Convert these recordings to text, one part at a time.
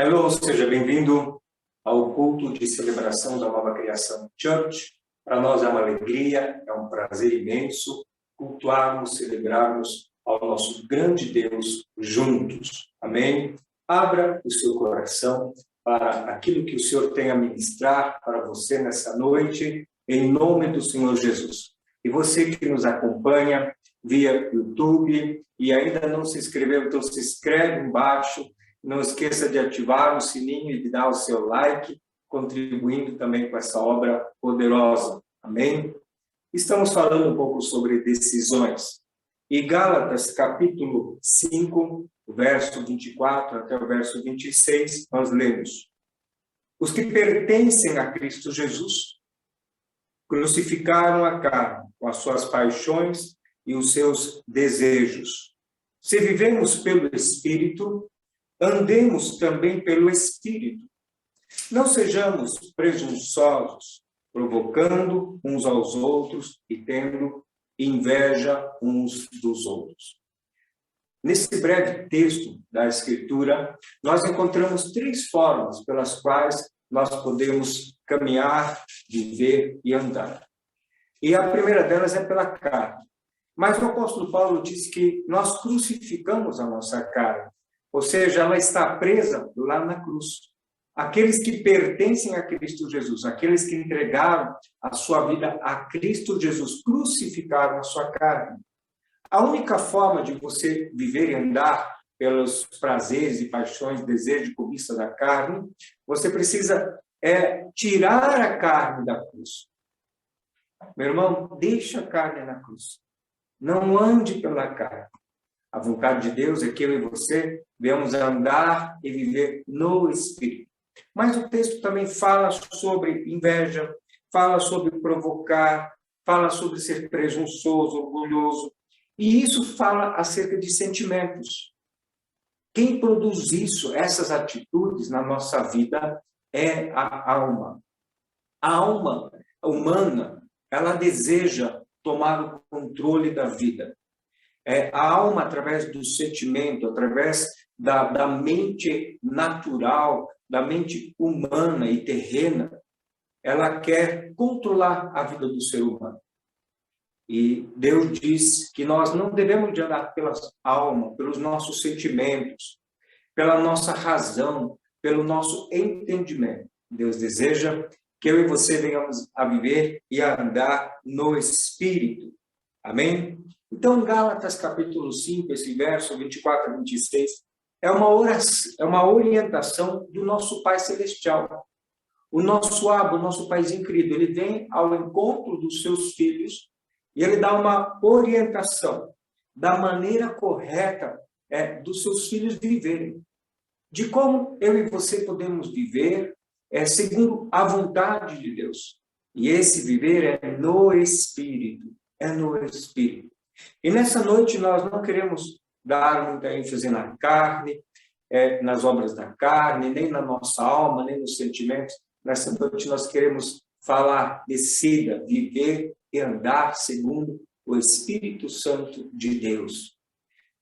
Hello, seja bem-vindo ao culto de celebração da Nova Criação Church. Para nós é uma alegria, é um prazer imenso cultuarmos, celebrarmos ao nosso grande Deus juntos. Amém? Abra o seu coração para aquilo que o Senhor tem a ministrar para você nessa noite, em nome do Senhor Jesus. E você que nos acompanha via YouTube e ainda não se inscreveu, então se inscreve embaixo. Não esqueça de ativar o sininho e de dar o seu like, contribuindo também com essa obra poderosa. Amém? Estamos falando um pouco sobre decisões. E Gálatas, capítulo 5, verso 24 até o verso 26, nós lemos: Os que pertencem a Cristo Jesus crucificaram a carne com as suas paixões e os seus desejos. Se vivemos pelo Espírito, andemos também pelo Espírito. Não sejamos presunçosos, provocando uns aos outros e tendo inveja uns dos outros. Nesse breve texto da Escritura, nós encontramos três formas pelas quais nós podemos caminhar, viver e andar. E a primeira delas é pela carne. Mas o apóstolo Paulo diz que nós crucificamos a nossa carne. Ou seja, ela está presa lá na cruz. Aqueles que pertencem a Cristo Jesus, aqueles que entregaram a sua vida a Cristo Jesus, crucificaram a sua carne. A única forma de você viver e andar pelos prazeres e paixões, desejos e cobiça da carne, você precisa tirar a carne da cruz. Meu irmão, deixa a carne na cruz. Não ande pela carne. A vontade de Deus é que eu e você venhamos andar e viver no Espírito. Mas o texto também fala sobre inveja, fala sobre provocar, fala sobre ser presunçoso, orgulhoso. E isso fala acerca de sentimentos. Quem produz isso, essas atitudes na nossa vida, é a alma. A alma humana, ela deseja tomar o controle da vida. A alma, através do sentimento, através da mente natural, da mente humana e terrena, ela quer controlar a vida do ser humano. E Deus diz que nós não devemos de andar pela alma, pelos nossos sentimentos, pela nossa razão, pelo nosso entendimento. Deus deseja que eu e você venhamos a viver e a andar no Espírito. Amém? Então, Gálatas capítulo 5, esse verso 24 a 26, é uma oração, é uma orientação do nosso Pai Celestial. O nosso Abba, o nosso Paizinho querido, ele vem ao encontro dos seus filhos e ele dá uma orientação da maneira correta dos seus filhos viverem. De como eu e você podemos viver segundo a vontade de Deus. E esse viver é no Espírito, é no Espírito. E nessa noite nós não queremos dar muita ênfase na carne, nas obras da carne, nem na nossa alma, nem nos sentimentos. Nessa noite nós queremos falar, decida, viver e andar segundo o Espírito Santo de Deus.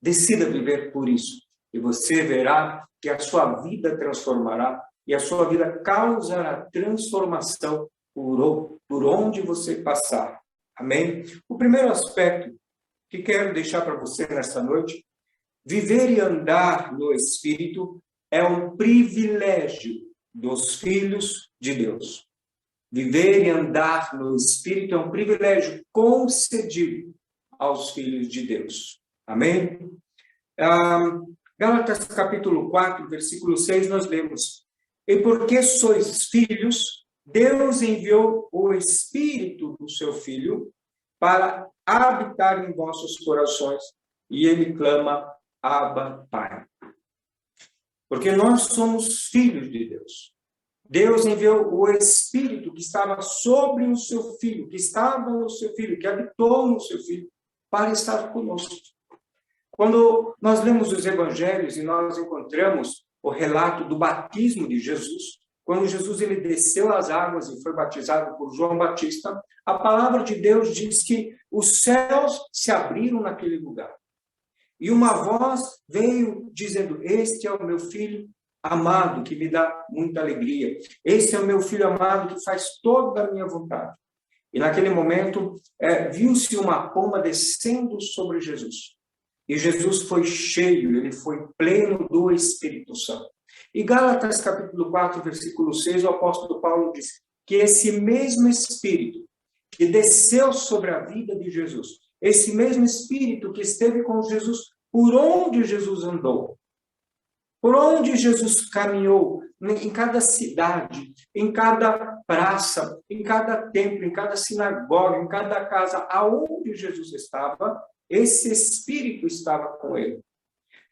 Decida viver por isso. E você verá que a sua vida transformará e a sua vida causará transformação por onde você passar. Amém? O primeiro aspecto que quero deixar para você nesta noite: viver e andar no Espírito é um privilégio dos filhos de Deus. Viver e andar no Espírito é um privilégio concedido aos filhos de Deus. Amém? Gálatas capítulo 4, versículo 6, nós lemos: E porque sois filhos, Deus enviou o Espírito do seu Filho para habitar em vossos corações, e ele clama: Abba, Pai. Porque nós somos filhos de Deus. Deus enviou o Espírito que estava sobre o seu Filho, que estava no seu Filho, que habitou no seu Filho, para estar conosco. Quando nós lemos os Evangelhos e nós encontramos o relato do batismo de Jesus, quando Jesus ele desceu as águas e foi batizado por João Batista, a palavra de Deus diz que os céus se abriram naquele lugar. E uma voz veio dizendo: Este é o meu filho amado que me dá muita alegria. Esse é o meu filho amado que faz toda a minha vontade. E naquele momento, viu-se uma pomba descendo sobre Jesus. E Jesus foi cheio, ele foi pleno do Espírito Santo. E Gálatas capítulo 4, versículo 6, o apóstolo Paulo diz que esse mesmo Espírito que desceu sobre a vida de Jesus, esse mesmo Espírito que esteve com Jesus por onde Jesus andou, por onde Jesus caminhou, em cada cidade, em cada praça, em cada templo, em cada sinagoga, em cada casa, aonde Jesus estava, esse Espírito estava com ele.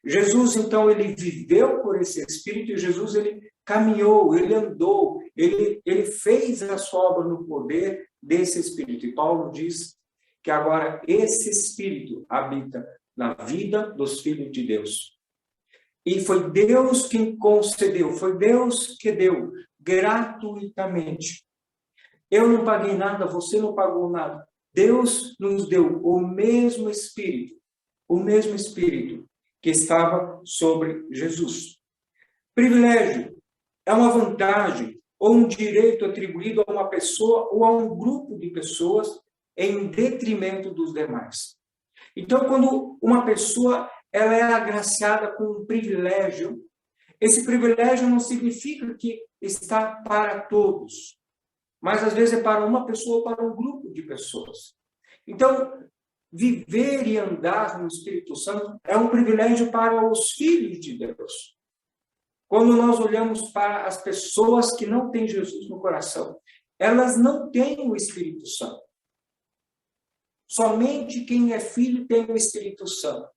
Jesus, então, ele viveu por esse Espírito, e Jesus, ele caminhou, ele andou, ele fez a sua obra no poder desse Espírito. E Paulo diz que agora esse Espírito habita na vida dos filhos de Deus. E foi Deus quem concedeu, foi Deus que deu gratuitamente. Eu não paguei nada, você não pagou nada. Deus nos deu o mesmo Espírito que estava sobre Jesus. Privilégio é uma vantagem ou um direito atribuído a uma pessoa ou a um grupo de pessoas em detrimento dos demais. Então, quando uma pessoa ela é agraciada com um privilégio, esse privilégio não significa que está para todos, mas às vezes é para uma pessoa ou para um grupo de pessoas. Então, viver e andar no Espírito Santo é um privilégio para os filhos de Deus. Quando nós olhamos para as pessoas que não têm Jesus no coração, elas não têm o Espírito Santo. Somente quem é filho tem o Espírito Santo.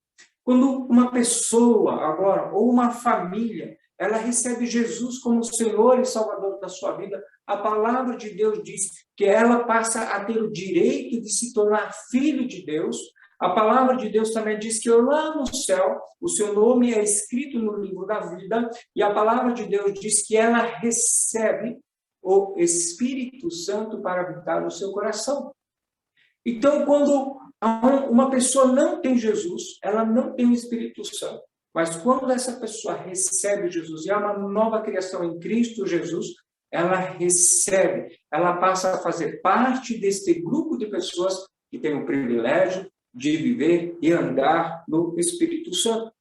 Quando uma pessoa agora, ou uma família, ela recebe Jesus como Senhor e Salvador da sua vida, a palavra de Deus diz que ela passa a ter o direito de se tornar filho de Deus. A palavra de Deus também diz que lá no céu, o seu nome é escrito no livro da vida, e a palavra de Deus diz que ela recebe o Espírito Santo para habitar no seu coração. Então, quando uma pessoa não tem Jesus, ela não tem o Espírito Santo. Mas quando essa pessoa recebe Jesus e é uma nova criação em Cristo Jesus, ela recebe, ela passa a fazer parte deste grupo de pessoas que tem o privilégio de viver e andar no Espírito Santo.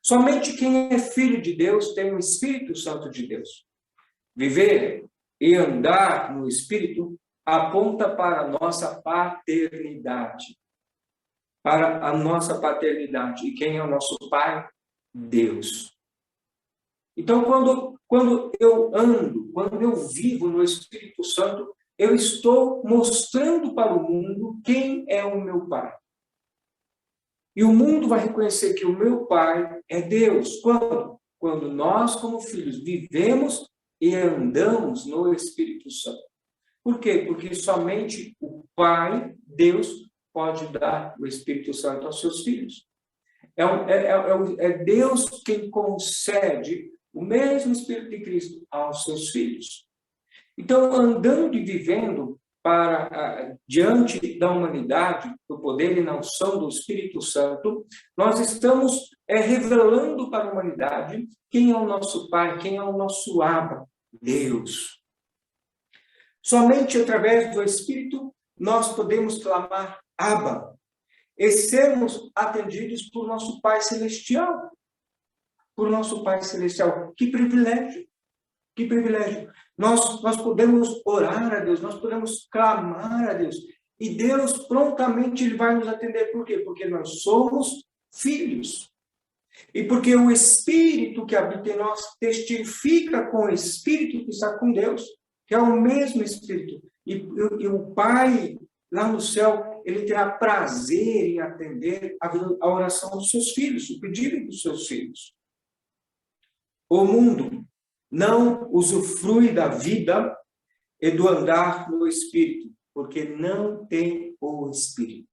Somente quem é filho de Deus tem o Espírito Santo de Deus. Viver e andar no Espírito aponta para a nossa paternidade. Para a nossa paternidade. E quem é o nosso Pai? Deus. Então, quando eu ando, quando eu vivo no Espírito Santo, eu estou mostrando para o mundo quem é o meu Pai. E o mundo vai reconhecer que o meu Pai é Deus. Quando? Quando nós, como filhos, vivemos e andamos no Espírito Santo. Por quê? Porque somente o Pai, Deus, pode dar o Espírito Santo aos seus filhos. É Deus quem concede o mesmo Espírito de Cristo aos seus filhos. Então, andando e vivendo diante da humanidade, do poder e na unção do Espírito Santo, nós estamos revelando para a humanidade quem é o nosso Pai, quem é o nosso Abba, Deus. Somente através do Espírito nós podemos clamar Abba e sermos atendidos por nosso Pai Celestial. Por nosso Pai Celestial. Que privilégio! Que privilégio! Nós podemos orar a Deus, nós podemos clamar a Deus. E Deus prontamente ele vai nos atender. Por quê? Porque nós somos filhos. E porque o Espírito que habita em nós testifica com o Espírito que está com Deus, que é o mesmo Espírito. E o Pai, lá no céu, ele terá prazer em atender a oração dos seus filhos, o pedido dos seus filhos. O mundo não usufrui da vida e do andar no Espírito, porque não tem o Espírito.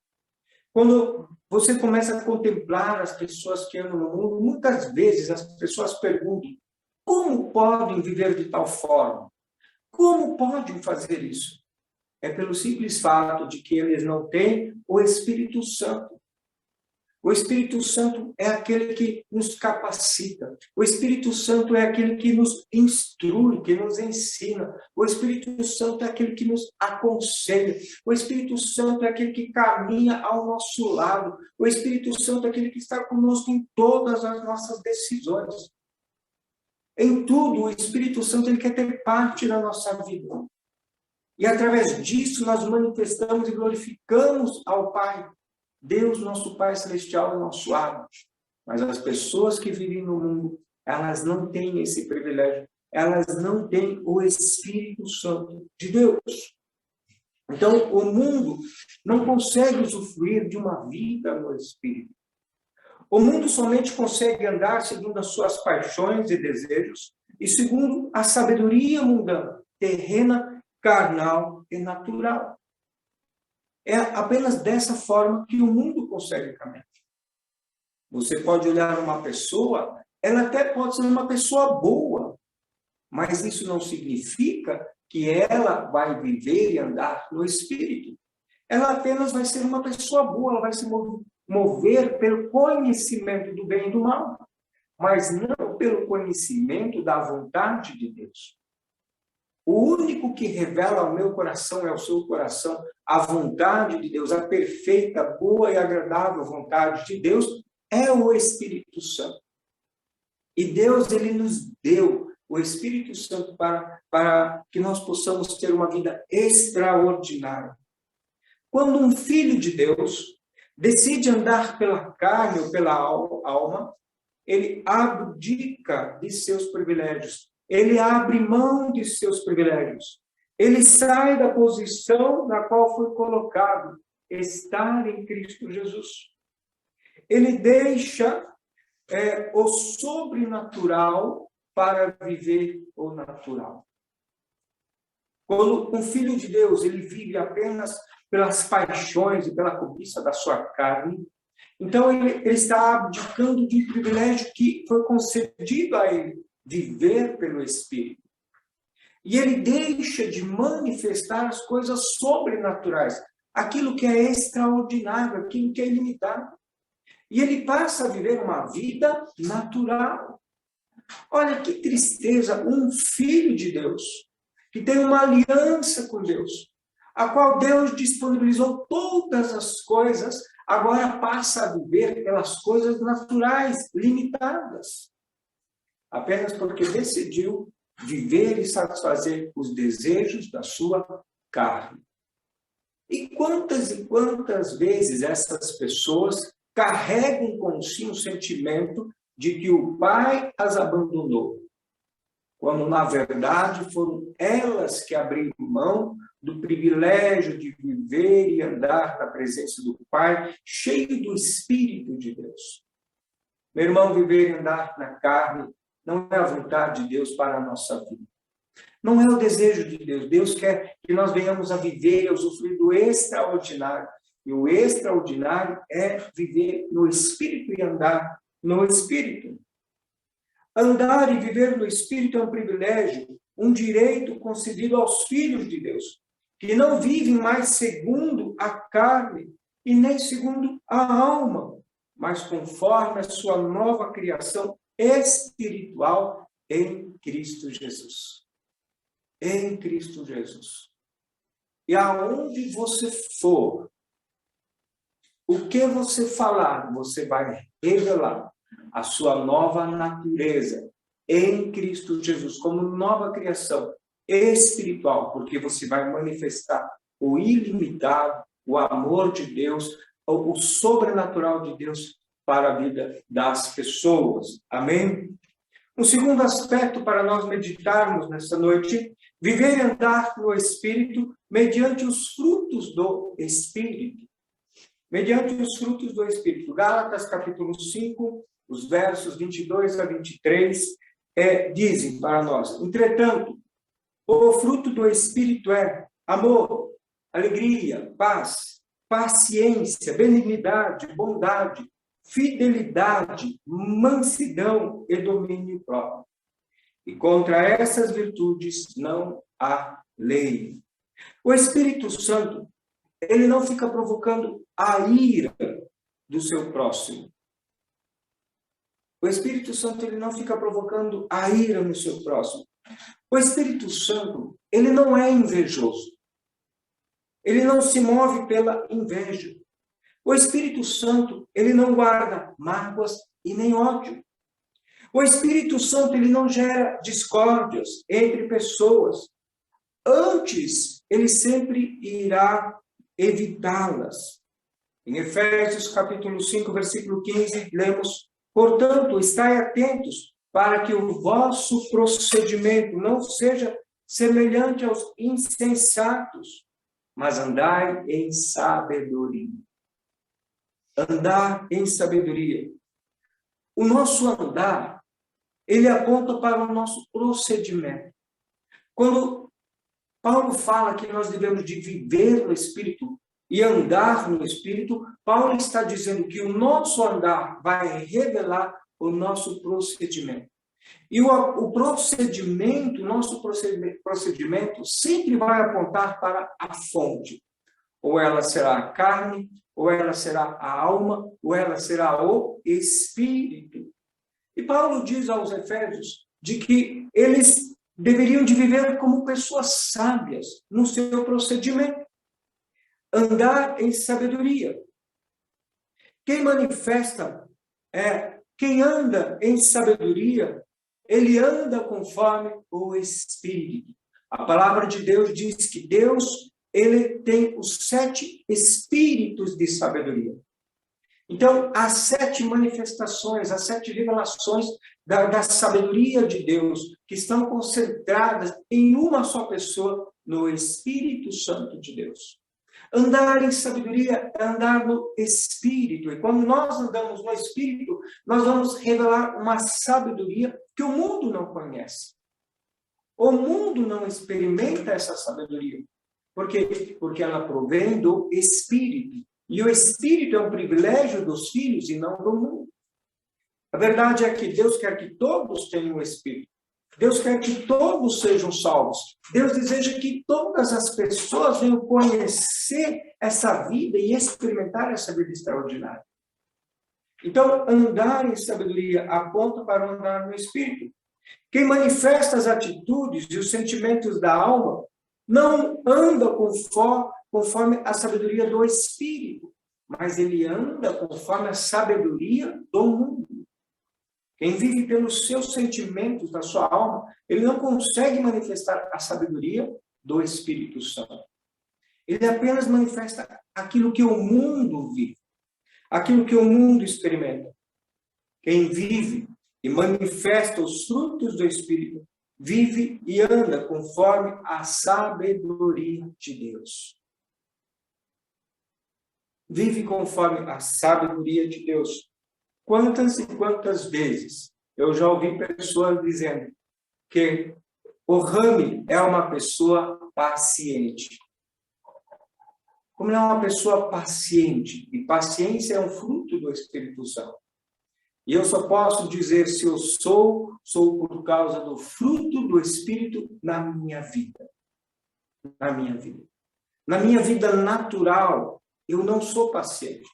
Quando você começa a contemplar as pessoas que andam no mundo, muitas vezes as pessoas perguntam: como podem viver de tal forma? Como podem fazer isso? É pelo simples fato de que eles não têm o Espírito Santo. O Espírito Santo é aquele que nos capacita. O Espírito Santo é aquele que nos instrui, que nos ensina. O Espírito Santo é aquele que nos aconselha. O Espírito Santo é aquele que caminha ao nosso lado. O Espírito Santo é aquele que está conosco em todas as nossas decisões. Em tudo, o Espírito Santo ele quer ter parte da nossa vida. E através disso nós manifestamos e glorificamos ao Pai. Deus, nosso Pai Celestial, é nosso amo. Mas as pessoas que vivem no mundo, elas não têm esse privilégio. Elas não têm o Espírito Santo de Deus. Então, o mundo não consegue usufruir de uma vida no Espírito. O mundo somente consegue andar segundo as suas paixões e desejos e segundo a sabedoria mundana, terrena, carnal e natural. É apenas dessa forma que o mundo consegue caminhar. Você pode olhar uma pessoa, ela até pode ser uma pessoa boa, mas isso não significa que ela vai viver e andar no Espírito. Ela apenas vai ser uma pessoa boa, ela vai se mover pelo conhecimento do bem e do mal, mas não pelo conhecimento da vontade de Deus. O único que revela ao meu coração, é ao seu coração, a vontade de Deus, a perfeita, boa e agradável vontade de Deus, é o Espírito Santo. E Deus, ele nos deu o Espírito Santo para que nós possamos ter uma vida extraordinária. Quando um filho de Deus decide andar pela carne ou pela alma, ele abdica de seus privilégios. Ele abre mão de seus privilégios. Ele sai da posição na qual foi colocado, estar em Cristo Jesus. Ele deixa o sobrenatural para viver o natural. Quando um filho de Deus ele vive apenas pelas paixões e pela cobiça da sua carne, então ele está abdicando de um privilégio que foi concedido a ele, viver pelo Espírito. E ele deixa de manifestar as coisas sobrenaturais, aquilo que é extraordinário, aquilo que é ilimitado. E ele passa a viver uma vida natural. Olha que tristeza, um filho de Deus, que tem uma aliança com Deus, a qual Deus disponibilizou todas as coisas, agora passa a viver pelas coisas naturais, limitadas. Apenas porque decidiu viver e satisfazer os desejos da sua carne. E quantas vezes essas pessoas carregam com si um sentimento de que o Pai as abandonou, quando na verdade foram elas que abriram mão do privilégio de viver e andar na presença do Pai, cheio do Espírito de Deus. Meu irmão, viver e andar na carne não é a vontade de Deus para a nossa vida. Não é o desejo de Deus. Deus quer que nós venhamos a viver, a usufruir do extraordinário. E o extraordinário é viver no Espírito e andar no Espírito. Andar e viver no Espírito é um privilégio, um direito concedido aos filhos de Deus, que não vivem mais segundo a carne e nem segundo a alma, mas conforme a sua nova criação espiritual em Cristo Jesus. Em Cristo Jesus. E aonde você for, o que você falar, você vai revelar a sua nova natureza em Cristo Jesus, como nova criação espiritual, porque você vai manifestar o ilimitado, o amor de Deus, o sobrenatural de Deus para a vida das pessoas. Amém? Um segundo aspecto para nós meditarmos nessa noite, viver e andar no Espírito mediante os frutos do Espírito. Mediante os frutos do Espírito. Gálatas, capítulo 5, os versos 22 a 23, dizem para nós: entretanto, o fruto do Espírito é amor, alegria, paz, paciência, benignidade, bondade, fidelidade, mansidão e domínio próprio. E contra essas virtudes não há lei. O Espírito Santo, ele não fica provocando a ira do seu próximo. O Espírito Santo, ele não fica provocando a ira no seu próximo. O Espírito Santo, ele não é invejoso. Ele não se move pela inveja. O Espírito Santo, ele não guarda mágoas e nem ódio. O Espírito Santo, ele não gera discórdias entre pessoas. Antes, ele sempre irá evitá-las. Em Efésios capítulo 5, versículo 15, lemos: portanto, estai atentos para que o vosso procedimento não seja semelhante aos insensatos, mas andai em sabedoria. Andar em sabedoria. O nosso andar, ele aponta para o nosso procedimento. Quando Paulo fala que nós devemos de viver no Espírito e andar no Espírito, Paulo está dizendo que o nosso andar vai revelar o nosso procedimento. E o procedimento, nosso procedimento, sempre vai apontar para a fonte. Ou ela será a carne, ou ela será a alma, ou ela será o Espírito. E Paulo diz aos Efésios de que eles deveriam de viver como pessoas sábias no seu procedimento. Andar em sabedoria. Quem manifesta, quem anda em sabedoria, ele anda conforme o Espírito. A palavra de Deus diz que Deus, ele tem os 7 espíritos de sabedoria. Então, as 7 manifestações, as 7 revelações da sabedoria de Deus, que estão concentradas em uma só pessoa, no Espírito Santo de Deus. Andar em sabedoria é andar no Espírito. E quando nós andamos no Espírito, nós vamos revelar uma sabedoria que o mundo não conhece. O mundo não experimenta essa sabedoria. Por quê? Porque ela provém do Espírito. E o Espírito é um privilégio dos filhos e não do mundo. A verdade é que Deus quer que todos tenham o Espírito. Deus quer que todos sejam salvos. Deus deseja que todas as pessoas venham conhecer essa vida e experimentar essa vida extraordinária. Então, andar em sabedoria aponta para andar no Espírito. Quem manifesta as atitudes e os sentimentos da alma não anda conforme a sabedoria do Espírito, mas ele anda conforme a sabedoria do mundo. Quem vive pelos seus sentimentos da sua alma, ele não consegue manifestar a sabedoria do Espírito Santo. Ele apenas manifesta aquilo que o mundo vive, aquilo que o mundo experimenta. Quem vive e manifesta os frutos do Espírito, vive e anda conforme a sabedoria de Deus. Vive conforme a sabedoria de Deus. Quantas e quantas vezes eu já ouvi pessoas dizendo que o Rami é uma pessoa paciente. Como ele é uma pessoa paciente, e paciência é um fruto do Espírito Santo. E eu só posso dizer se eu sou por causa do fruto do Espírito na minha vida. Na minha vida. Na minha vida natural, eu não sou paciente.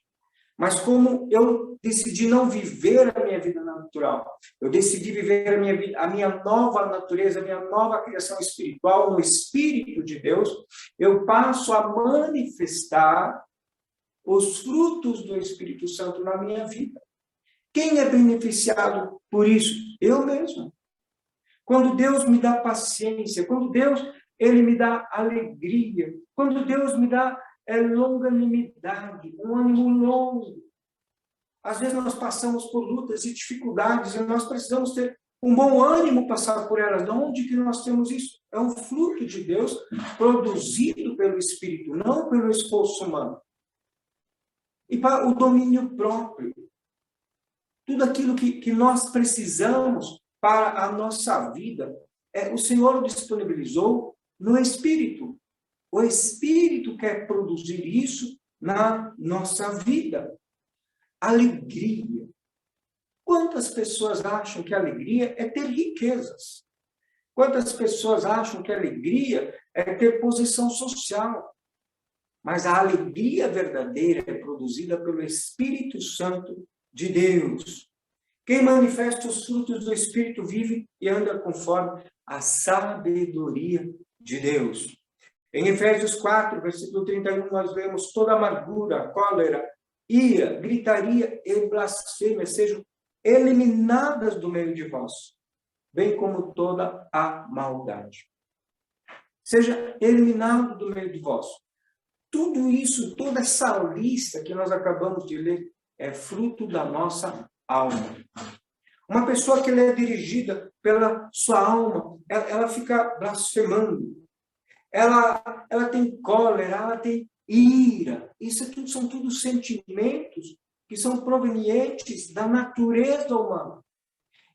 Mas como eu decidi não viver a minha vida natural, eu decidi viver a minha nova natureza, a minha nova criação espiritual, no Espírito de Deus, eu passo a manifestar os frutos do Espírito Santo na minha vida. Quem é beneficiado por isso? Eu mesmo. Quando Deus me dá paciência, quando Deus ele me dá alegria, quando Deus me dá longanimidade, um ânimo longo. Às vezes nós passamos por lutas e dificuldades e nós precisamos ter um bom ânimo passar por elas. De onde que nós temos isso? É um fruto de Deus produzido pelo Espírito, não pelo esforço humano. E para o domínio próprio. Tudo aquilo que nós precisamos para a nossa vida, o Senhor disponibilizou no Espírito. O Espírito quer produzir isso na nossa vida. Alegria. Quantas pessoas acham que alegria é ter riquezas? Quantas pessoas acham que alegria é ter posição social? mas a alegria verdadeira é produzida pelo Espírito Santo de Deus. Quem manifesta os frutos do Espírito vive e anda conforme a sabedoria de Deus. Em Efésios 4, versículo 31, nós vemos toda amargura, cólera, ira, gritaria e blasfêmia sejam eliminadas do meio de vós, bem como toda a maldade. Seja eliminado do meio de vós. Tudo isso, toda essa lista que nós acabamos de ler, é fruto da nossa alma. Uma pessoa que é dirigida pela sua alma, ela fica blasfemando. Ela tem cólera, ela tem ira. Isso tudo são tudo sentimentos que são provenientes da natureza humana.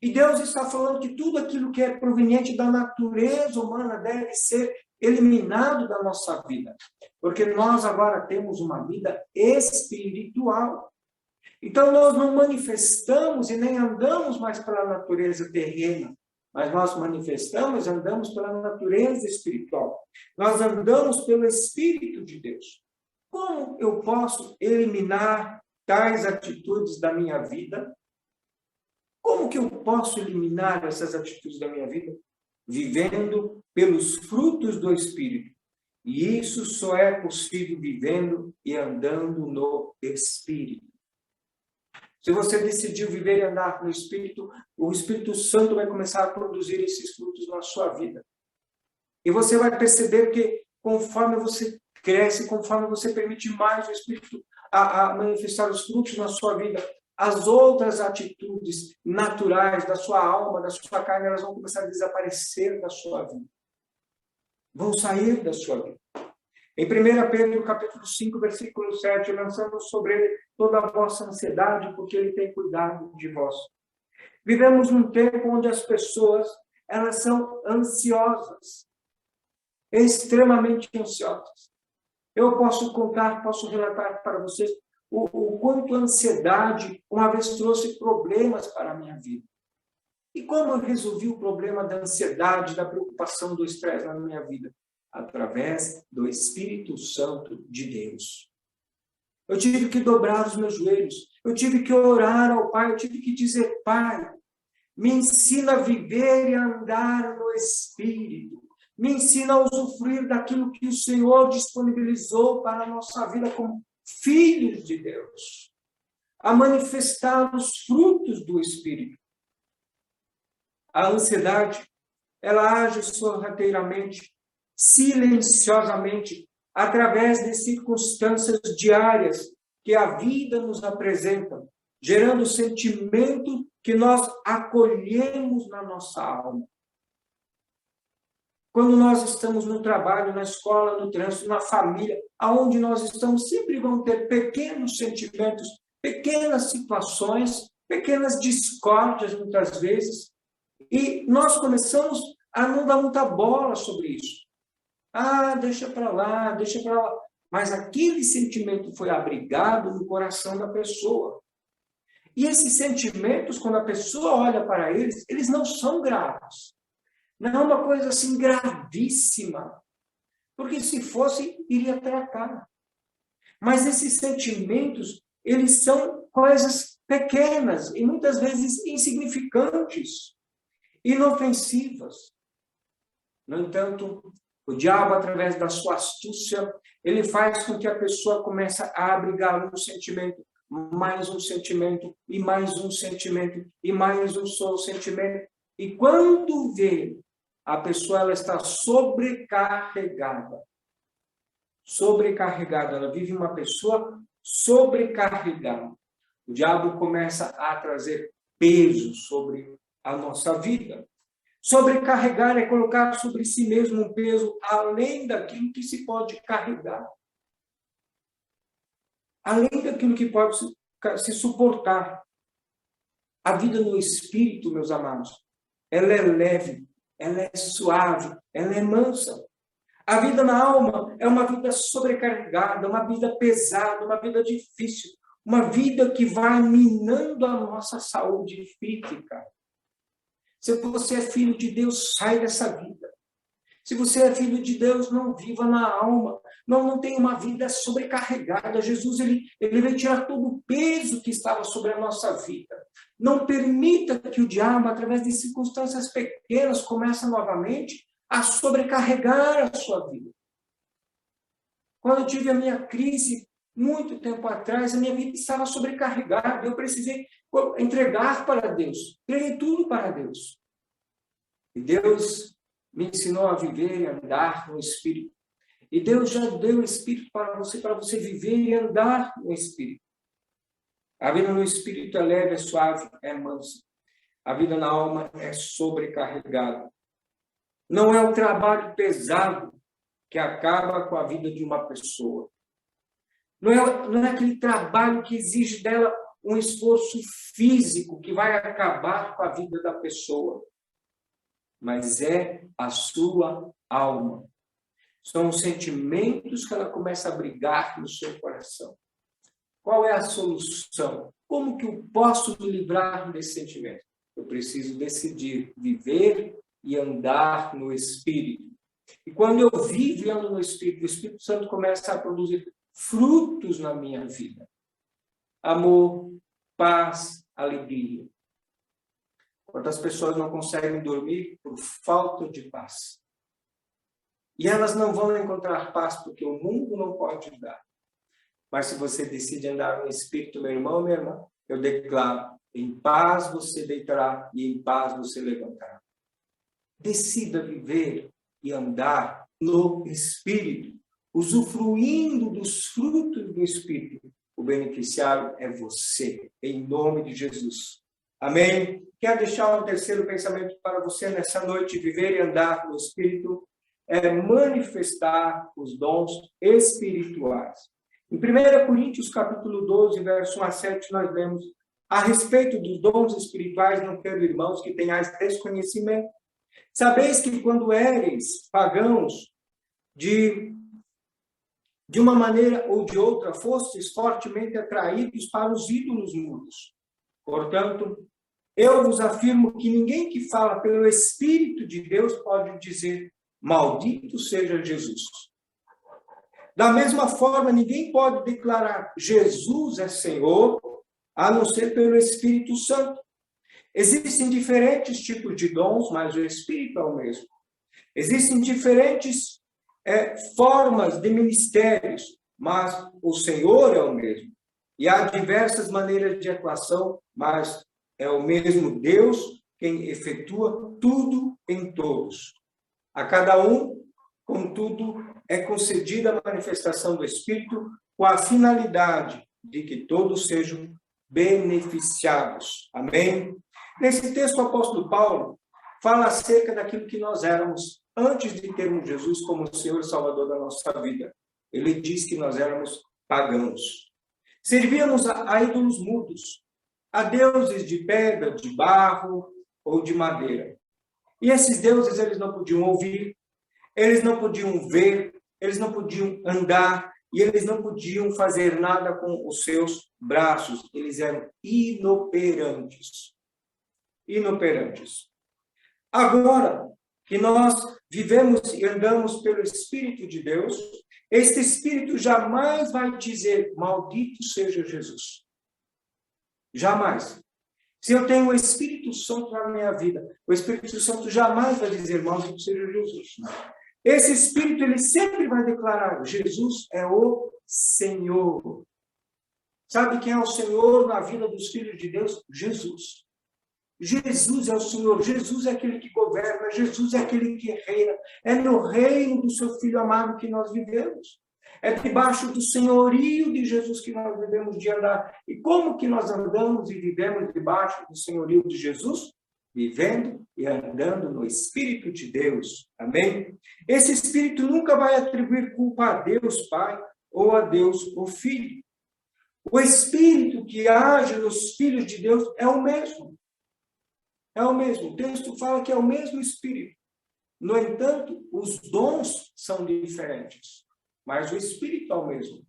E Deus está falando que tudo aquilo que é proveniente da natureza humana deve ser eliminado da nossa vida. Porque nós agora temos uma vida espiritual. Então nós não manifestamos e nem andamos mais pela natureza terrena, mas nós manifestamos e andamos pela natureza espiritual. Nós andamos pelo Espírito de Deus. Como eu posso eliminar tais atitudes da minha vida? Como que eu posso eliminar essas atitudes da minha vida? Vivendo pelos frutos do Espírito. E isso só é possível vivendo e andando no Espírito. Se você decidiu viver e andar no Espírito, o Espírito Santo vai começar a produzir esses frutos na sua vida. E você vai perceber que conforme você cresce, conforme você permite mais o Espírito a manifestar os frutos na sua vida, as outras atitudes naturais da sua alma, da sua carne, elas vão começar a desaparecer da sua vida. Vão sair da sua vida. Em 1 Pedro, capítulo 5, versículo 7, lançamos sobre ele toda a vossa ansiedade, porque ele tem cuidado de vós. Vivemos num tempo onde as pessoas, elas são ansiosas, extremamente ansiosas. Eu posso relatar para vocês o quanto a ansiedade uma vez trouxe problemas para a minha vida. E como eu resolvi o problema da ansiedade, da preocupação, do estresse na minha vida? Através do Espírito Santo de Deus. Eu tive que dobrar os meus joelhos, eu tive que orar ao Pai, eu tive que dizer: Pai, me ensina a viver e a andar no Espírito, me ensina a usufruir daquilo que o Senhor disponibilizou para a nossa vida como filhos de Deus, a manifestar os frutos do Espírito. A ansiedade, ela age sorrateiramente, silenciosamente, através de circunstâncias diárias que a vida nos apresenta, gerando sentimento que nós acolhemos na nossa alma. Quando nós estamos no trabalho, na escola, no trânsito, na família, aonde nós estamos, sempre vão ter pequenos sentimentos, pequenas situações, pequenas discórdias, muitas vezes, e nós começamos a não dar muita bola sobre isso. Deixa para lá, deixa para lá. Mas aquele sentimento foi abrigado no coração da pessoa. E esses sentimentos, quando a pessoa olha para eles, eles não são graves. Não é uma coisa assim gravíssima. Porque se fosse, iria tratar. Mas esses sentimentos, eles são coisas pequenas e muitas vezes insignificantes, inofensivas. No entanto, o diabo, através da sua astúcia, ele faz com que a pessoa comece a abrigar um sentimento, mais um sentimento, e mais um sentimento, e mais um só sentimento. E quando vê, a pessoa ela está sobrecarregada. Sobrecarregada, ela vive uma pessoa sobrecarregada. O diabo começa a trazer peso sobre a nossa vida. Sobrecarregar é colocar sobre si mesmo um peso além daquilo que se pode carregar. Além daquilo que pode se suportar. A vida no Espírito, meus amados, ela é leve, ela é suave, ela é mansa. A vida na alma é uma vida sobrecarregada, uma vida pesada, uma vida difícil, uma vida que vai minando a nossa saúde física. Se você é filho de Deus, sai dessa vida. Se você é filho de Deus, não viva na alma. Não tenha uma vida sobrecarregada. Jesus, ele vai tirar todo o peso que estava sobre a nossa vida. Não permita que o diabo, através de circunstâncias pequenas, comece novamente a sobrecarregar a sua vida. Quando eu tive a minha crise, muito tempo atrás, a minha vida estava sobrecarregada. Eu precisei entregar para Deus. Entreguei tudo para Deus. E Deus me ensinou a viver e andar no Espírito. E Deus já deu o Espírito para você viver e andar no Espírito. A vida no Espírito é leve, é suave, é mansa. A vida na alma é sobrecarregada. Não é o trabalho pesado que acaba com a vida de uma pessoa. Não é aquele trabalho que exige dela um esforço físico que vai acabar com a vida da pessoa. Mas é a sua alma. São os sentimentos que ela começa a brigar no seu coração. Qual é a solução? Como que eu posso me livrar desse sentimento? Eu preciso decidir viver e andar no Espírito. E quando eu vivo e ando no Espírito, o Espírito Santo começa a produzir frutos na minha vida. Amor, paz, alegria. Quantas pessoas não conseguem dormir por falta de paz? E elas não vão encontrar paz porque o mundo não pode dar. Mas se você decide andar no Espírito, meu irmão, minha irmã, eu declaro, em paz você deitará e em paz você levantará. Decida viver e andar no Espírito, usufruindo dos frutos do Espírito. O beneficiário é você, em nome de Jesus. Amém? Quero deixar um terceiro pensamento para você nessa noite. Viver e andar no Espírito é manifestar os dons espirituais. Em 1 Coríntios, capítulo 12, verso 1 a 7, nós lemos: a respeito dos dons espirituais, não quero, irmãos, que tenhais desconhecimento. Sabeis que quando éreis pagãos, de uma maneira ou de outra, fostes fortemente atraídos para os ídolos mudos. Portanto, eu vos afirmo que ninguém que fala pelo Espírito de Deus pode dizer: maldito seja Jesus. Da mesma forma, ninguém pode declarar Jesus é Senhor, a não ser pelo Espírito Santo. Existem diferentes tipos de dons, mas o Espírito é o mesmo. Existem diferentes formas de ministérios, mas o Senhor é o mesmo. E há diversas maneiras de atuação, mas é o mesmo Deus quem efetua tudo em todos. A cada um, contudo, é concedida a manifestação do Espírito com a finalidade de que todos sejam beneficiados. Amém? Nesse texto, o apóstolo Paulo fala acerca daquilo que nós éramos antes de termos Jesus como Senhor e Salvador da nossa vida. Ele diz que nós éramos pagãos. Servíamos a ídolos mudos, a deuses de pedra, de barro ou de madeira. E esses deuses, eles não podiam ouvir, eles não podiam ver, eles não podiam andar, e eles não podiam fazer nada com os seus braços. Eles eram inoperantes. Inoperantes. Agora que nós vivemos e andamos pelo Espírito de Deus, este Espírito jamais vai dizer: maldito seja Jesus. Jamais. Se eu tenho o Espírito Santo na minha vida, o Espírito Santo jamais vai dizer: maldito seja Jesus. Esse Espírito, ele sempre vai declarar: Jesus é o Senhor. Sabe quem é o Senhor na vida dos filhos de Deus? Jesus. Jesus é o Senhor, Jesus é aquele que governa, Jesus é aquele que reina. É no reino do seu Filho amado que nós vivemos. É debaixo do senhorio de Jesus que nós devemos de andar. E como que nós andamos e vivemos debaixo do senhorio de Jesus? Vivendo e andando no Espírito de Deus. Amém? Esse Espírito nunca vai atribuir culpa a Deus Pai ou a Deus o Filho. O Espírito que age nos filhos de Deus é o mesmo. É o mesmo. O texto fala que é o mesmo Espírito. No entanto, os dons são diferentes, mas o Espírito é o mesmo.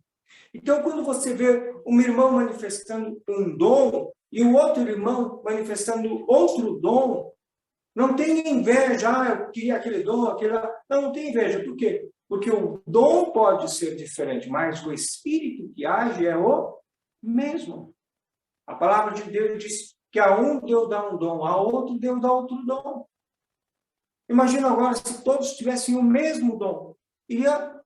Então, quando você vê um irmão manifestando um dom e o outro irmão manifestando outro dom, Não tenha inveja, eu queria aquele dom, aquele lá. Não tem inveja. Por quê? Porque o dom pode ser diferente, mas o Espírito que age é o mesmo. A palavra de Deus diz que a um Deus dá um dom, a outro Deus dá outro dom. Imagina agora se todos tivessem o mesmo dom.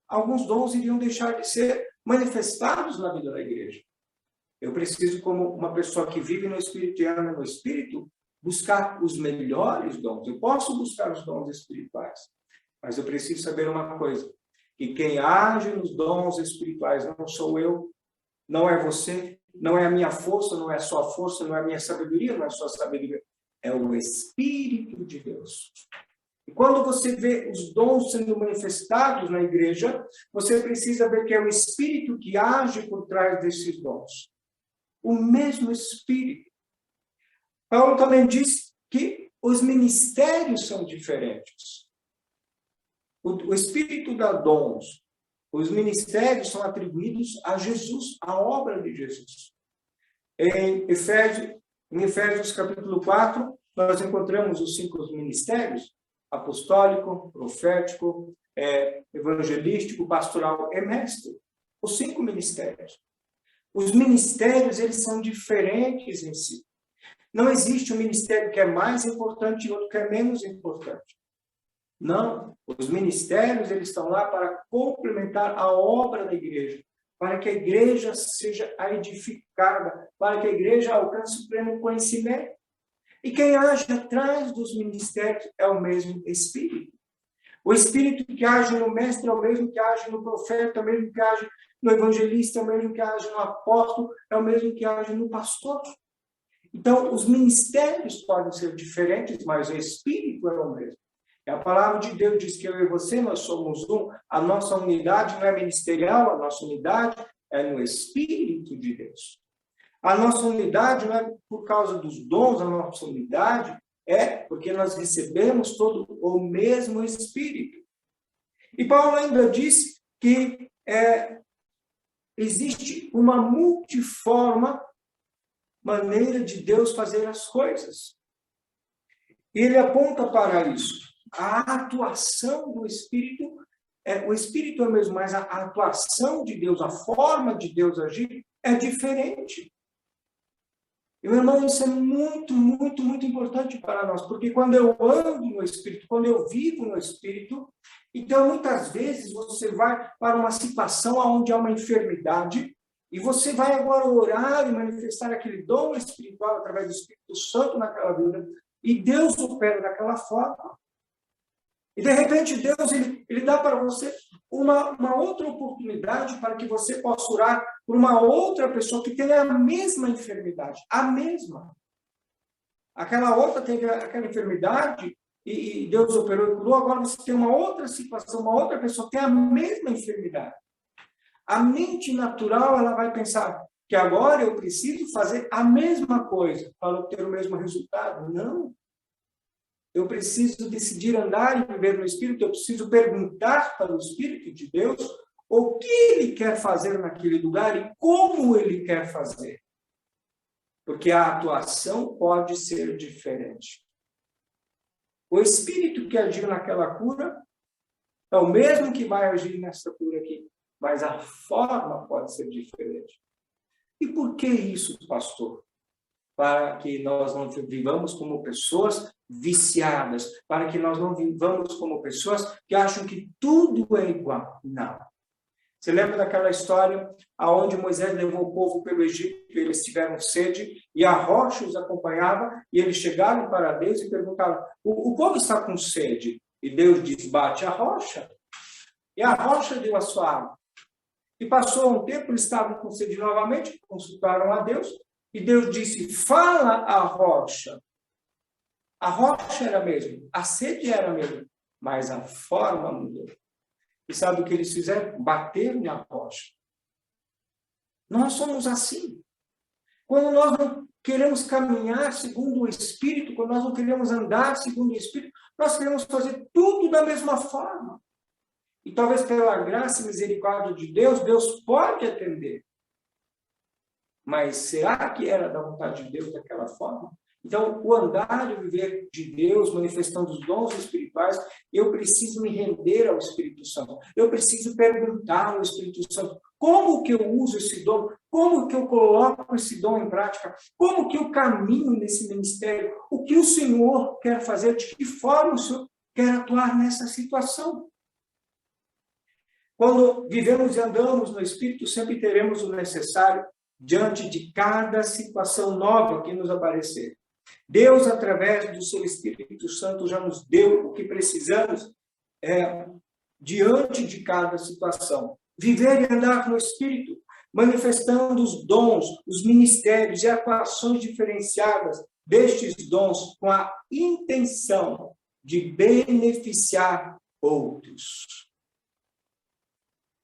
Alguns dons iriam deixar de ser manifestados na vida da igreja. Eu preciso, como uma pessoa que vive no Espírito e anda no Espírito, buscar os melhores dons. Eu posso buscar os dons espirituais, mas eu preciso saber uma coisa, que quem age nos dons espirituais não sou eu, não é você, não é a minha força, não é a sua força, não é a minha sabedoria, não é a sua sabedoria. É o Espírito de Deus. E quando você vê os dons sendo manifestados na igreja, você precisa ver que é o Espírito que age por trás desses dons. O mesmo Espírito. Paulo também diz que os ministérios são diferentes. O Espírito dá dons. Os ministérios são atribuídos a Jesus, à obra de Jesus. Em Efésios capítulo 4, nós encontramos os 5 ministérios: apostólico, profético, evangelístico, pastoral e mestre. Os 5 ministérios. Os ministérios, eles são diferentes em si. Não existe um ministério que é mais importante e outro que é menos importante. Não. Os ministérios, eles estão lá para complementar a obra da igreja, para que a igreja seja edificada, para que a igreja alcance o pleno conhecimento. E quem age atrás dos ministérios é o mesmo Espírito. O Espírito que age no mestre é o mesmo que age no profeta, é o mesmo que age no evangelista, é o mesmo que age no apóstolo, é o mesmo que age no pastor. Então, os ministérios podem ser diferentes, mas o Espírito é o mesmo. E a palavra de Deus diz que eu e você, nós somos um. A nossa unidade não é ministerial, a nossa unidade é no Espírito de Deus. A nossa unidade não é por causa dos dons, a nossa unidade é porque nós recebemos todo o mesmo Espírito. E Paulo ainda diz que existe uma multiforme maneira de Deus fazer as coisas. E ele aponta para isso. A atuação do Espírito, o Espírito é o mesmo, mas a atuação de Deus, a forma de Deus agir é diferente. E, meu irmão, isso é muito, muito, muito importante para nós, porque quando eu ando no Espírito, quando eu vivo no Espírito, então, muitas vezes, você vai para uma situação onde há uma enfermidade, e você vai agora orar e manifestar aquele dom espiritual através do Espírito Santo naquela vida, e Deus opera daquela forma. E, de repente, Deus ele dá para você uma outra oportunidade para que você possa orar por uma outra pessoa que tem a mesma enfermidade. A mesma. Aquela outra teve aquela enfermidade e Deus operou e curou. Agora você tem uma outra situação, uma outra pessoa que tem a mesma enfermidade. A mente natural, ela vai pensar que agora eu preciso fazer a mesma coisa para obter o mesmo resultado. Não. Eu preciso decidir andar e viver no Espírito, eu preciso perguntar para o Espírito de Deus o que Ele quer fazer naquele lugar e como Ele quer fazer. Porque a atuação pode ser diferente. O Espírito que agiu naquela cura é o mesmo que vai agir nessa cura aqui, mas a forma pode ser diferente. E por que isso, pastor? Para que nós não vivamos como pessoas viciadas, para que nós não vivamos como pessoas que acham que tudo é igual. Não. Você lembra daquela história onde Moisés levou o povo pelo Egito, eles tiveram sede, e a rocha os acompanhava, e eles chegaram para Deus e perguntaram, o povo está com sede. E Deus diz, bate a rocha. E a rocha deu a sua água. E passou um tempo, eles estavam com sede novamente, consultaram a Deus, e Deus disse, fala a rocha. A rocha era a mesma, a sede era a mesma, mas a forma mudou. E sabe o que eles fizeram? Bateram na rocha. Nós somos assim. Quando nós não queremos caminhar segundo o Espírito, quando nós não queremos andar segundo o Espírito, nós queremos fazer tudo da mesma forma. E talvez pela graça e misericórdia de Deus, Deus pode atender. Mas será que era da vontade de Deus daquela forma? Então, o andar e o viver de Deus, manifestando os dons espirituais, eu preciso me render ao Espírito Santo. Eu preciso perguntar ao Espírito Santo, como que eu uso esse dom? Como que eu coloco esse dom em prática? Como que eu caminho nesse ministério? O que o Senhor quer fazer? De que forma o Senhor quer atuar nessa situação? Quando vivemos e andamos no Espírito, sempre teremos o necessário diante de cada situação nova que nos aparecer. Deus, através do seu Espírito Santo, já nos deu o que precisamos diante de cada situação. Viver e andar no Espírito, manifestando os dons, os ministérios e atuações diferenciadas destes dons com a intenção de beneficiar outros.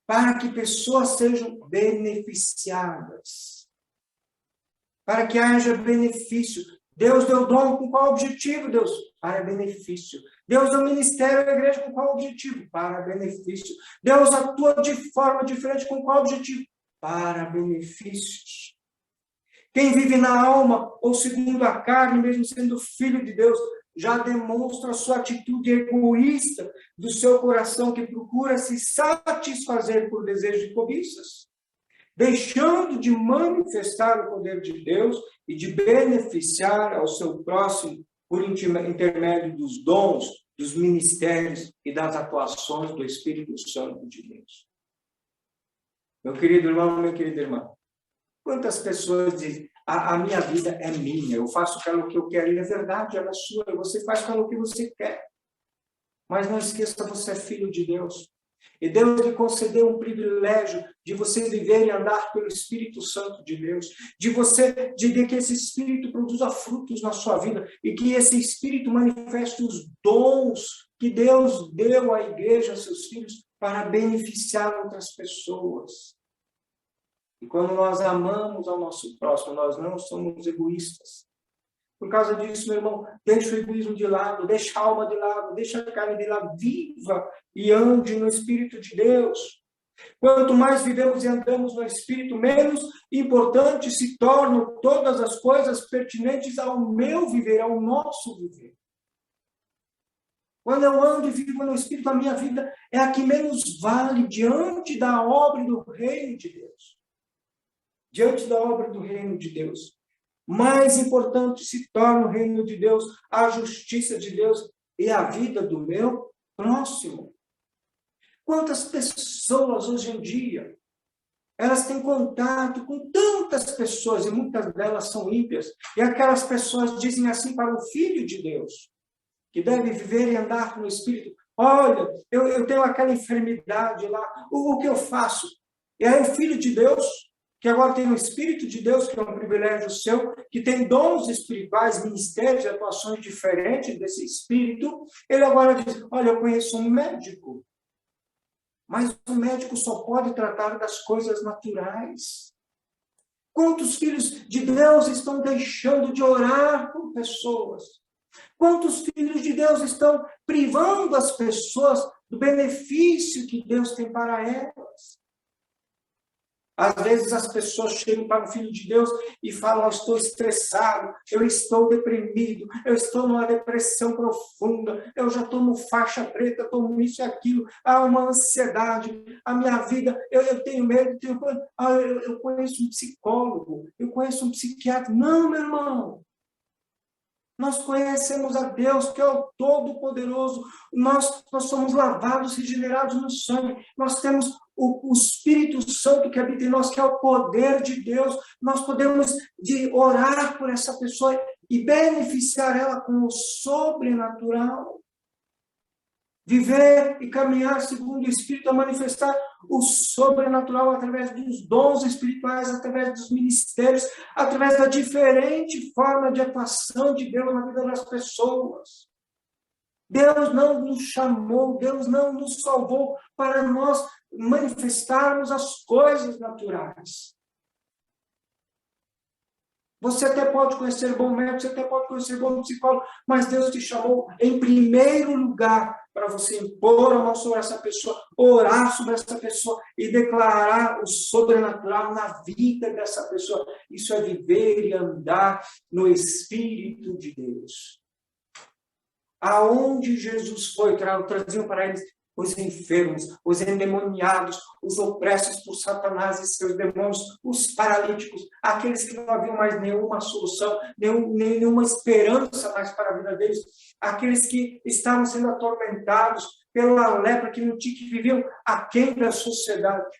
Para que pessoas sejam beneficiadas. Para que haja benefício. Deus deu dom com qual objetivo, Deus? Para benefício. Deus deu ministério à igreja com qual objetivo? Para benefício. Deus atua de forma diferente com qual objetivo? Para benefícios. Quem vive na alma ou segundo a carne, mesmo sendo filho de Deus, já demonstra a sua atitude egoísta do seu coração que procura se satisfazer por desejo e cobiças, deixando de manifestar o poder de Deus e de beneficiar ao seu próximo por intermédio dos dons, dos ministérios e das atuações do Espírito Santo de Deus. Meu querido irmão, minha querida irmã, quantas pessoas dizem, a minha vida é minha, eu faço aquilo que eu quero, e é verdade, ela é sua, você faz aquilo que você quer. Mas não esqueça, você é filho de Deus. E Deus lhe concedeu um privilégio de você viver e andar pelo Espírito Santo de Deus, de que esse Espírito produza frutos na sua vida e que esse Espírito manifeste os dons que Deus deu à igreja, aos seus filhos, para beneficiar outras pessoas. E quando nós amamos ao nosso próximo, nós não somos egoístas. Por causa disso, meu irmão, deixa o egoísmo de lado, deixa a alma de lado, deixa a carne de lado, viva e ande no Espírito de Deus. Quanto mais vivemos e andamos no Espírito, menos importante se tornam todas as coisas pertinentes ao meu viver, ao nosso viver. Quando eu ando e vivo no Espírito, a minha vida é a que menos vale diante da obra do reino de Deus. Diante da obra do reino de Deus. Mais importante se torna o reino de Deus, a justiça de Deus e a vida do meu próximo. Quantas pessoas hoje em dia, elas têm contato com tantas pessoas, e muitas delas são ímpias, e aquelas pessoas dizem assim para o Filho de Deus, que deve viver e andar no Espírito, olha, eu tenho aquela enfermidade lá, o que eu faço? E aí o Filho de Deus, que agora tem o Espírito de Deus, que é um privilégio seu, que tem dons espirituais, ministérios e atuações diferentes desse Espírito, ele agora diz, olha, eu conheço um médico, mas o médico só pode tratar das coisas naturais. Quantos filhos de Deus estão deixando de orar por pessoas? Quantos filhos de Deus estão privando as pessoas do benefício que Deus tem para elas? Às vezes as pessoas chegam para o Filho de Deus e falam, eu estou estressado, eu estou deprimido, eu estou numa depressão profunda, eu já tomo faixa preta, tomo isso e aquilo, há uma ansiedade, a minha vida, eu tenho medo, eu conheço um psicólogo, eu conheço um psiquiatra. Não, meu irmão. Nós conhecemos a Deus, que é o Todo-Poderoso. Nós somos lavados, regenerados no sangue. Nós temos o Espírito Santo que habita em nós, que é o poder de Deus. Nós podemos orar por essa pessoa e beneficiar ela com o sobrenatural. Viver e caminhar segundo o Espírito, a manifestar o sobrenatural através dos dons espirituais, através dos ministérios, através da diferente forma de atuação de Deus na vida das pessoas. Deus não nos chamou, Deus não nos salvou para nós manifestarmos as coisas naturais. Você até pode conhecer bom médico, você até pode conhecer bom psicólogo, mas Deus te chamou em primeiro lugar para você impor a mão sobre essa pessoa, orar sobre essa pessoa e declarar o sobrenatural na vida dessa pessoa. Isso é viver e andar no Espírito de Deus. Aonde Jesus foi, traziam para eles os enfermos, os endemoniados, os opressos por Satanás e seus demônios, os paralíticos, aqueles que não haviam mais nenhuma solução, nenhuma esperança mais para a vida deles, aqueles que estavam sendo atormentados pela lepra, que viviam aquém da sociedade.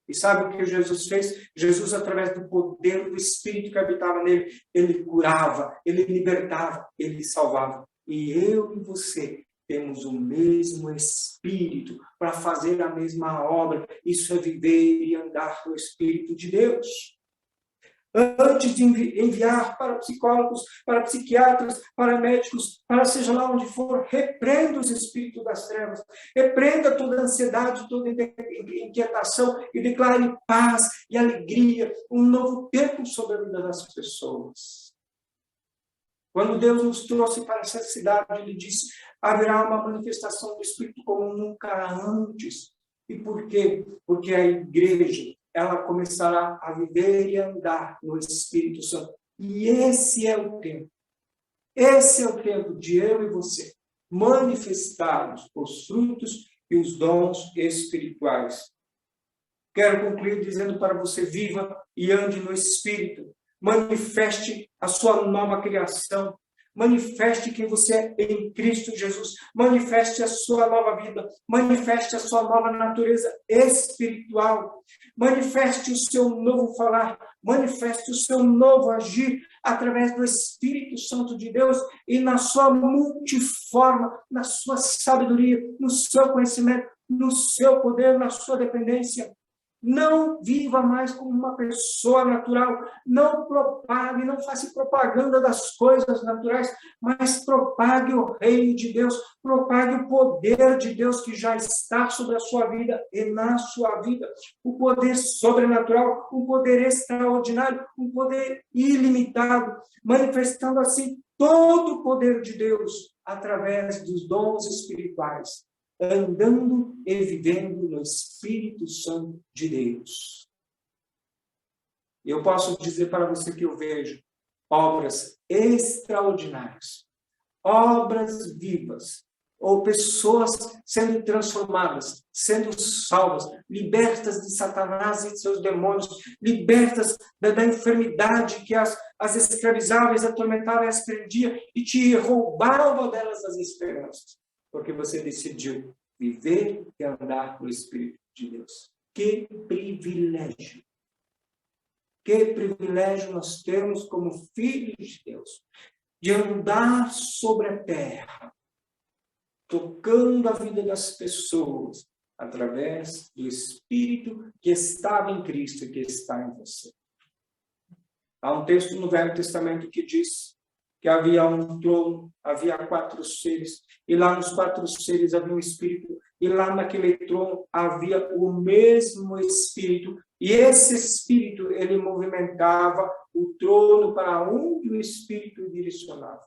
E sabe o que Jesus fez? Jesus, através do poder do Espírito que habitava nele, ele curava, ele libertava, ele salvava. E eu e você temos o mesmo Espírito para fazer a mesma obra. Isso é viver e andar no Espírito de Deus. Antes de enviar para psicólogos, para psiquiatras, para médicos, para seja lá onde for, repreenda os espíritos das trevas, repreenda toda ansiedade, toda inquietação e declare paz e alegria, um novo tempo sobre a vida das pessoas. Quando Deus nos trouxe para essa cidade, Ele disse, haverá uma manifestação do Espírito como nunca antes. E por quê? Porque a igreja, ela começará a viver e andar no Espírito Santo. E esse é o tempo. Esse é o tempo de eu e você manifestarmos os frutos e os dons espirituais. Quero concluir dizendo para você, viva e ande no Espírito. Manifeste a sua nova criação. Manifeste quem você é em Cristo Jesus. Manifeste a sua nova vida. Manifeste a sua nova natureza espiritual. Manifeste o seu novo falar. Manifeste o seu novo agir através do Espírito Santo de Deus e na sua multiforma, na sua sabedoria, no seu conhecimento, no seu poder, na sua dependência. Não viva mais como uma pessoa natural, não propague, não faça propaganda das coisas naturais, mas propague o reino de Deus, propague o poder de Deus que já está sobre a sua vida e na sua vida. O poder sobrenatural, um poder extraordinário, um poder ilimitado, manifestando assim todo o poder de Deus através dos dons espirituais. Andando e vivendo no Espírito Santo de Deus. Eu posso dizer para você que eu vejo obras extraordinárias, obras vivas, ou pessoas sendo transformadas, sendo salvas, libertas de Satanás e de seus demônios, libertas da enfermidade que as escravizava, as atormentava, as prendia e te roubava delas as esperanças. Porque você decidiu viver e andar no Espírito de Deus. Que privilégio! Que privilégio nós temos como filhos de Deus, de andar sobre a terra, tocando a vida das pessoas, através do Espírito que estava em Cristo e que está em você. Há um texto no Velho Testamento que diz que havia um trono, havia 4 seres, e lá nos 4 seres havia um Espírito, e lá naquele trono havia o mesmo Espírito, e esse Espírito, ele movimentava o trono para onde o Espírito direcionava.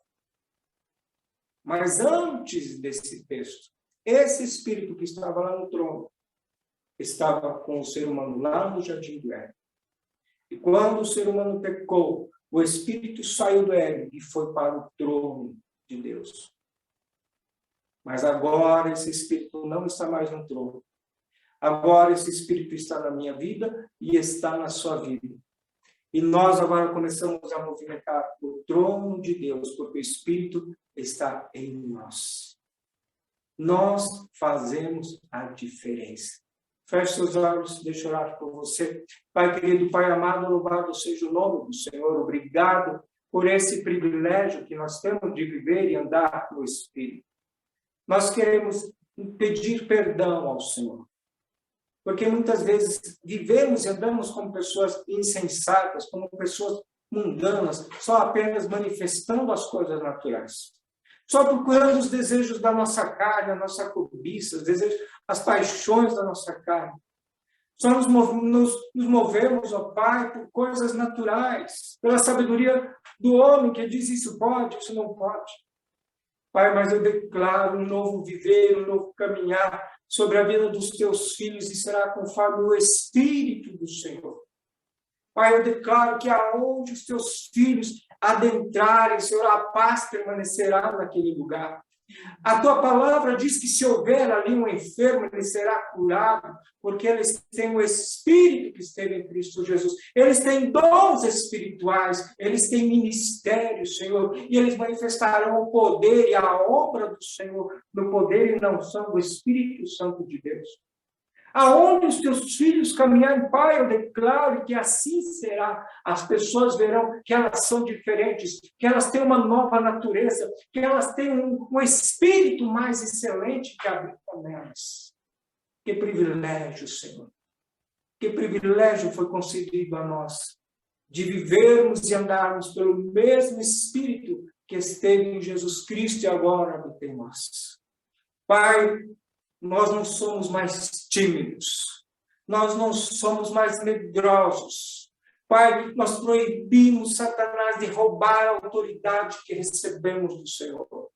Mas antes desse texto, esse Espírito que estava lá no trono, estava com o ser humano lá no Jardim do Éden. E quando o ser humano pecou, o Espírito saiu do Éden e foi para o trono de Deus. Mas agora esse Espírito não está mais no trono. Agora esse Espírito está na minha vida e está na sua vida. E nós agora começamos a movimentar o trono de Deus, porque o Espírito está em nós. Nós fazemos a diferença. Feche seus olhos, deixa eu orar por você. Pai querido, Pai amado, louvado seja o nome do Senhor. Obrigado por esse privilégio que nós temos de viver e andar no Espírito. Nós queremos pedir perdão ao Senhor. Porque muitas vezes vivemos e andamos como pessoas insensatas, como pessoas mundanas, só apenas manifestando as coisas naturais. Só procurando os desejos da nossa carne, a nossa cobiça, os desejos, as paixões da nossa carne. Só nos movemos, ó Pai, por coisas naturais, pela sabedoria do homem que diz isso pode, isso não pode. Pai, mas eu declaro um novo viver, um novo caminhar sobre a vida dos teus filhos e será conforme o Espírito do Senhor. Pai, eu declaro que aonde os teus filhos adentrarem, Senhor, a paz permanecerá naquele lugar. A tua palavra diz que se houver ali um enfermo, ele será curado, porque eles têm o Espírito que esteve em Cristo Jesus. Eles têm dons espirituais, eles têm ministério, Senhor, e eles manifestarão o poder e a obra do Senhor, no poder e na unção do Espírito Santo de Deus. Aonde os teus filhos caminharem, Pai, eu declaro que assim será. As pessoas verão que elas são diferentes, que elas têm uma nova natureza, que elas têm um espírito mais excelente que habita nelas. Que privilégio, Senhor. Que privilégio foi concedido a nós de vivermos e andarmos pelo mesmo Espírito que esteve em Jesus Cristo e agora habita em nós. Pai, nós não somos mais tímidos, nós não somos mais medrosos. Pai, nós proibimos Satanás de roubar a autoridade que recebemos do Senhor.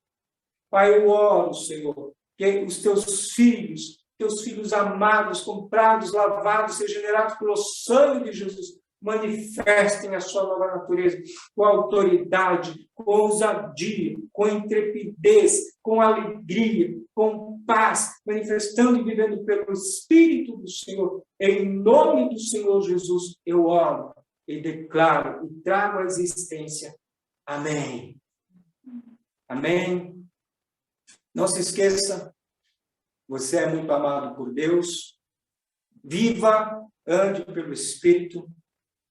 Pai, eu oro, Senhor, que os teus filhos amados, comprados, lavados, regenerados pelo sangue de Jesus, manifestem a sua nova natureza com autoridade, com ousadia, com intrepidez, com alegria, com paz, manifestando e vivendo pelo Espírito do Senhor. Em nome do Senhor Jesus, eu oro e declaro e trago à existência. Amém. Amém. Não se esqueça, você é muito amado por Deus. Viva, ande pelo Espírito.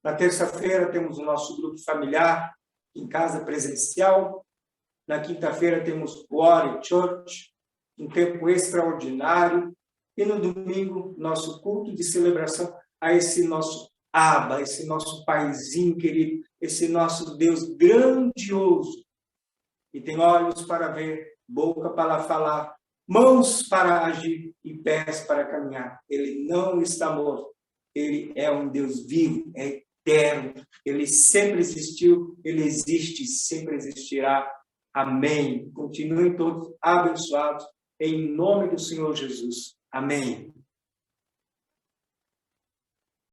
Na terça-feira temos o nosso grupo familiar em casa presencial. Na quinta-feira temos Glory Church, um tempo extraordinário. E no domingo, nosso culto de celebração a esse nosso Abba, esse nosso Paizinho querido, esse nosso Deus grandioso, que tem olhos para ver, boca para falar, mãos para agir e pés para caminhar. Ele não está morto. Ele é um Deus vivo, é eterno. Ele sempre existiu, ele existe e sempre existirá. Amém. Continuem todos abençoados em nome do Senhor Jesus. Amém.